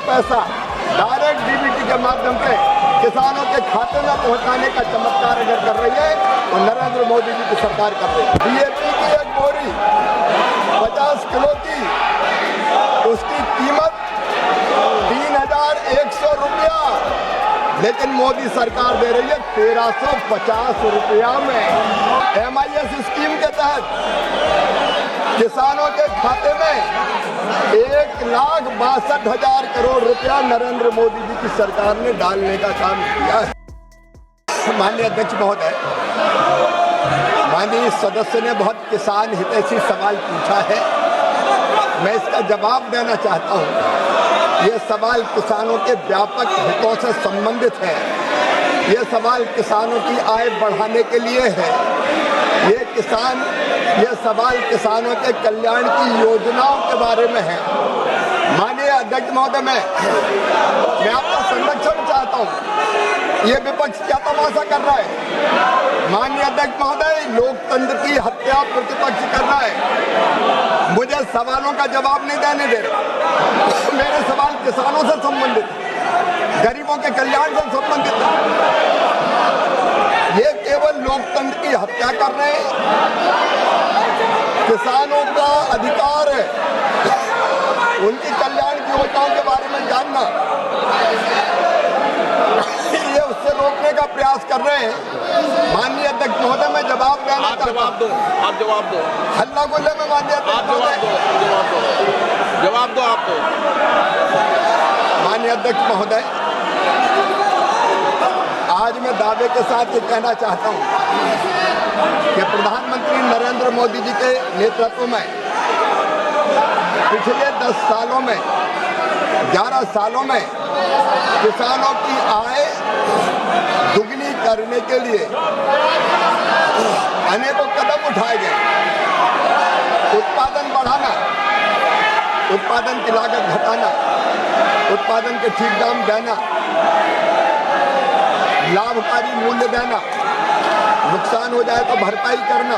पैसा direct DBT के माध्यम से किसानों के खाते में पहुंचाने का चमत्कार अगर कर रही है तो नरेंद्र मोदी जी की सरकार कर रही है। डीएपी की एक बोरी 50 किलो की, उसकी कीमत 3,100 रुपया, लेकिन मोदी सरकार दे रही है 1,350 रुपया में। MIS स्कीम के तहत किसानों के खाते में 1,62,000 करोड़ रुपया नरेंद्र मोदी जी की सरकार ने डालने का काम किया है। माननीय अध्यक्ष महोदय, माननीय सदस्य ने बहुत किसान हितैषी सवाल पूछा है, मैं इसका जवाब देना चाहता हूँ। ये सवाल किसानों के व्यापक हितों से संबंधित है। ये सवाल किसानों की आय बढ़ाने के लिए है। ये सवाल किसानों के कल्याण की योजनाओं के बारे में है। माननीय अध्यक्ष महोदय, मैं आपका संरक्षण चाहता हूँ। ये विपक्ष क्या तमाशा कर रहा है? माननीय अध्यक्ष महोदय, लोकतंत्र की हत्या प्रतिपक्ष कर रहा है। मुझे सवालों का जवाब नहीं देने दे रहे। मेरे सवाल किसानों से संबंधित, गरीबों के कल्याण से संबंधित है। ये केवल लोकतंत्र की हत्या कर रहे हैं। किसानों का अधिकार है उनकी कल्याण की योजनाओं के बारे में जानना। ये उससे रोकने का प्रयास कर रहे हैं। माननीय अध्यक्ष महोदय, मैं जवाब देना चाहता हूं। आप जवाब दो। हल्ला गुल्ले में माननीय अध्यक्ष जवाब दो आप दो। माननीय अध्यक्ष महोदय, आज मैं दावे के साथ ये कहना चाहता हूं कि प्रधानमंत्री नरेंद्र मोदी जी के नेतृत्व में पिछले 10 सालों में 11 सालों में किसानों की आय दुगनी करने के लिए अनेकों कदम उठाए गए। उत्पादन बढ़ाना, उत्पादन की लागत घटाना, उत्पादन के ठीक दाम देना, लाभकारी मूल्य देना, नुकसान हो जाए तो भरपाई करना,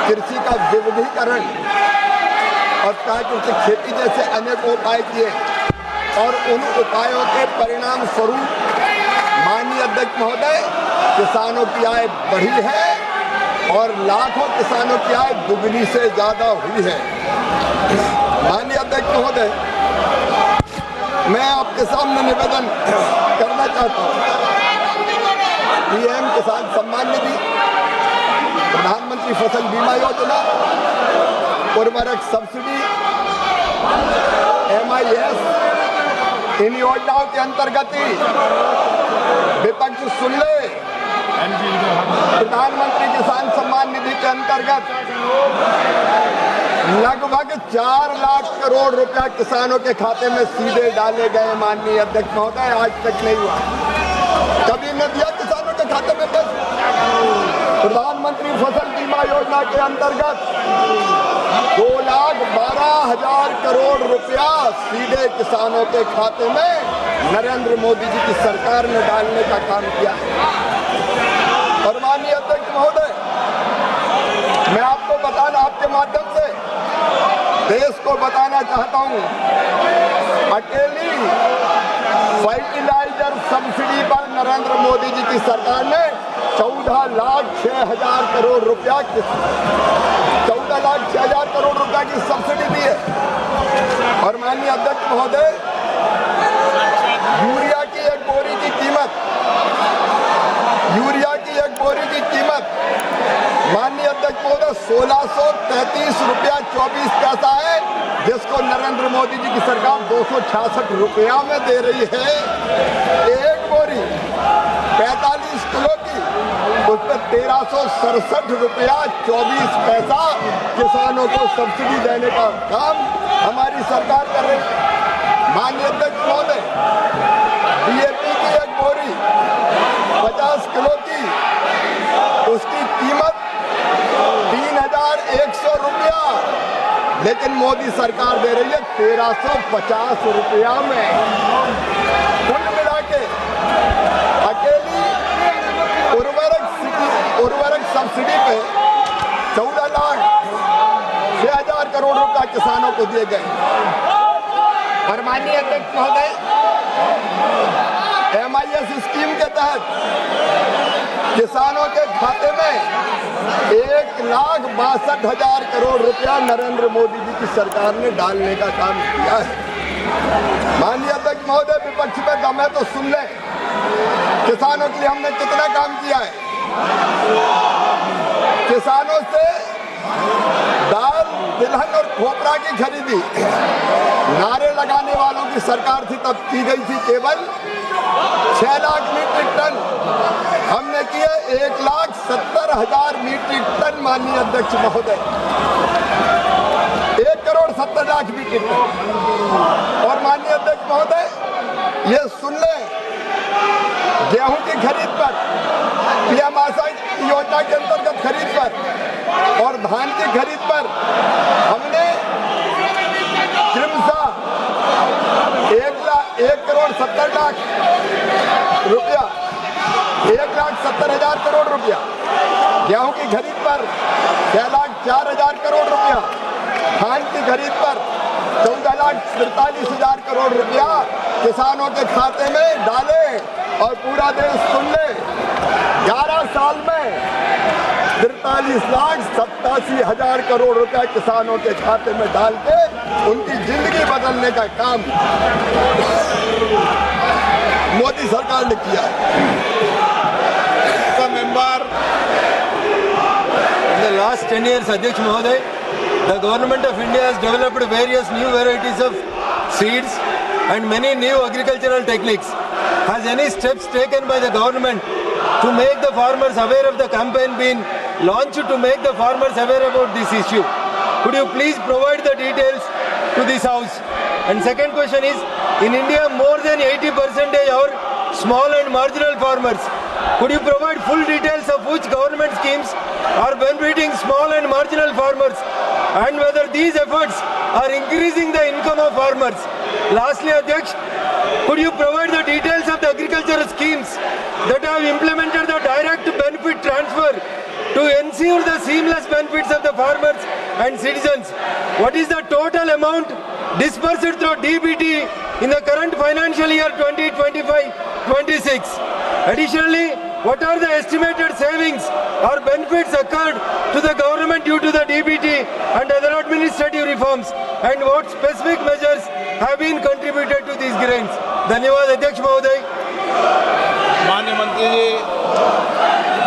कृषि का विविधीकरण और प्राकृतिक खेती जैसे अनेक उपाय किए और उन उपायों के परिणाम स्वरूप माननीय अध्यक्ष महोदय, किसानों की आय बढ़ी है और लाखों किसानों की आय दुगनी से ज्यादा हुई है। माननीय अध्यक्ष महोदय, मैं आपके सामने निवेदन करना चाहता हूँ। PM किसान सम्मान निधि, प्रधानमंत्री फसल बीमा योजना, उर्वरक सब्सिडी, MIS, इन योजनाओं के अंतर्गत ही विपक्ष सुन ले, प्रधानमंत्री किसान सम्मान निधि के अंतर्गत लगभग 4 लाख करोड़ रुपया किसानों के खाते में सीधे डाले गए। माननीय अध्यक्ष महोदय, आज तक नहीं हुआ, कभी न दिया किसानों के खाते में पैसा। प्रधानमंत्री फसल बीमा योजना के अंतर्गत 2,12,000 करोड़ रुपया सीधे किसानों के खाते में नरेंद्र मोदी जी की सरकार ने डालने का काम किया है। और माननीय अध्यक्ष महोदय, मैं आपको बताना, आपके माध्यम से देश को बताना चाहता हूं, अकेली फर्टिलाइजर सब्सिडी पर नरेंद्र मोदी जी की सरकार ने 14,06,000 करोड़ रुपया 14,06,000 करोड़ रुपया की सब्सिडी दी है। और माननीय अध्यक्ष महोदय, यूरिया की एक बोरी की कीमत माननीय अध्यक्ष महोदय 1,633 रुपया 24 पैसा है, जिसको नरेंद्र मोदी जी की सरकार 266 रुपया में दे रही है। एक बोरी 45 किलो की, उस पर 1,367 रुपया 24 पैसा किसानों को सब्सिडी देने का काम हमारी सरकार कर रही है। माननीय अध्यक्ष महोदय, DAP की एक बोरी 50 किलो की, उसकी कीमत 3,100 रुपया, लेकिन मोदी सरकार दे रही है 1,350 रुपया में। कुल मिला के अकेली उर्वरक सब्सिडी पे 14,06,000 करोड़ रुपया किसानों को दिए गए। और माननीय अध्यक्ष महोदय, MIS स्कीम के तहत किसानों के खाते में 1,62,000 करोड़ रुपया नरेंद्र मोदी जी की सरकार ने डालने का काम किया है। माननीय अध्यक्ष महोदय, विपक्ष में दम है तो सुन ले, किसानों के लिए हमने कितना काम किया है। किसानों से दाल, तिलहन और खोपरा की खरीदी नारे लगाने वालों की सरकार थी तब की गई थी केवल 6 लाख मीट्रिक टन, हमने किए 1,70,000 मीट्रिक टन। माननीय अध्यक्ष महोदय, 1,70,00,000 मीट्रिक टन। और माननीय अध्यक्ष महोदय, ये सुन ले, गेहूं की खरीद पर, पीएम आशा योजना के अंतर्गत खरीद पर और धान की खरीद पर हमने क्रमशः 1,70,00,000 रुपया, 1,70,000 करोड़ रुपया, गेहूं की खरीद पर 6,04,000 करोड़ रुपया, धान की खरीद पर 14,43,000 करोड़ रुपया किसानों के खाते में डाले। और पूरा देश सुन ले, 11 साल में 43,87,000 करोड़ रुपया किसानों के खाते में डाल के उनकी जिंदगी बदलने का काम मोदी सरकार ने किया है। Member In the last 10 years, Adhyaksh Mahoday, the government of India has developed various new varieties of seeds and many new agricultural techniques. Has any steps taken by the government to make the farmers aware of the campaign been launched to make the farmers aware about this issue? Could you please provide the details to this house? And second question is, in India more than 80% are small and marginal farmers. Could you provide full details of which government schemes are benefiting small and marginal farmers and whether these efforts are increasing the income of farmers? Lastly, Adhyaksh, could you provide the details of the agricultural schemes that have implemented the direct benefit transfer to ensure the seamless benefits of the farmers and citizens? What is the total amount disbursed through DBT in the current financial year 2025-26? Additionally, what are the estimated savings or benefits occurred to the government due to the DBT and other administrative reforms, and what specific measures have been contributed to these gains? धन्यवाद अध्यक्ष महोदय। माननीय मंत्री जी।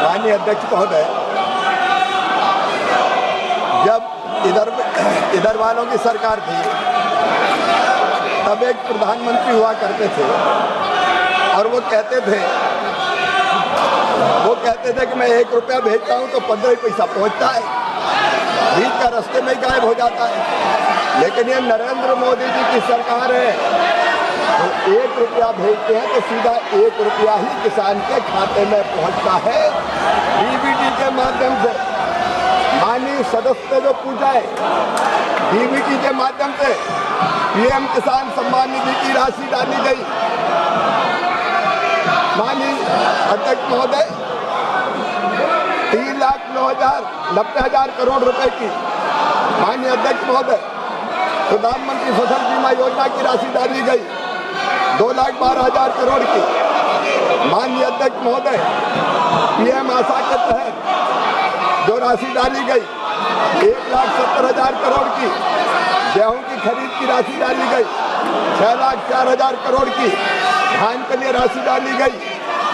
माननीय अध्यक्ष महोदय, जब इधर वालों की सरकार थी तब एक प्रधानमंत्री हुआ करते थे और वो कहते थे कि मैं 1 रुपया भेजता हूँ तो 15 पैसा पहुँचता है, बीच का रास्ते में ही गायब हो जाता है। लेकिन ये नरेंद्र मोदी जी की सरकार है, तो 1 रुपया भेजते हैं तो सीधा 1 रुपया ही किसान के खाते में पहुँचता है DBT के माध्यम से। माननीय सदस्य ने जो पूछा है, DBT के माध्यम से PM किसान सम्मान निधि की राशि डाली गई। माननीय अध्यक्ष महोदय, 3,90,000 करोड़ रुपए की माननीय अध्यक्ष महोदय प्रधानमंत्री फसल बीमा योजना की राशि डाली गई 2,12,000 करोड़ की। माननीय अध्यक्ष महोदय, PM आशा के तहत जो राशि डाली गई 1,70,000 करोड़ की, गेहूं की खरीद की राशि डाली गई 6,04,000 करोड़ की, धान के लिए राशि डाली गई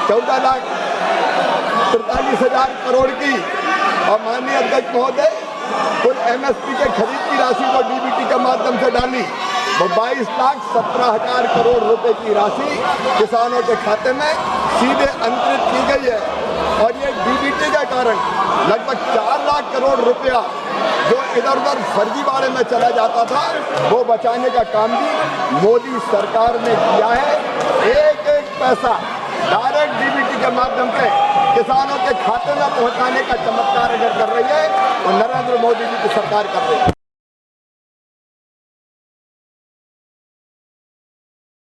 14,43,000 करोड़ की। और माननीय अध्यक्ष महोदय, कुल MSP के खरीद की राशि जो DBT के माध्यम से डाली वो 22,17,000 करोड़ रुपए की राशि किसानों के खाते में सीधे अंतरित की गई है। और ये DBT के कारण लगभग 4 लाख करोड़ रुपया जो इधर उधर फर्जीवाड़े में चला जाता था वो बचाने का काम भी मोदी सरकार ने किया है। एक एक पैसा डायरेक्ट DBT के माध्यम से किसानों के खाते में पहुंचाने का चमत्कार अगर कर रही है तो नरेंद्र मोदी जी की सरकार कर रही है।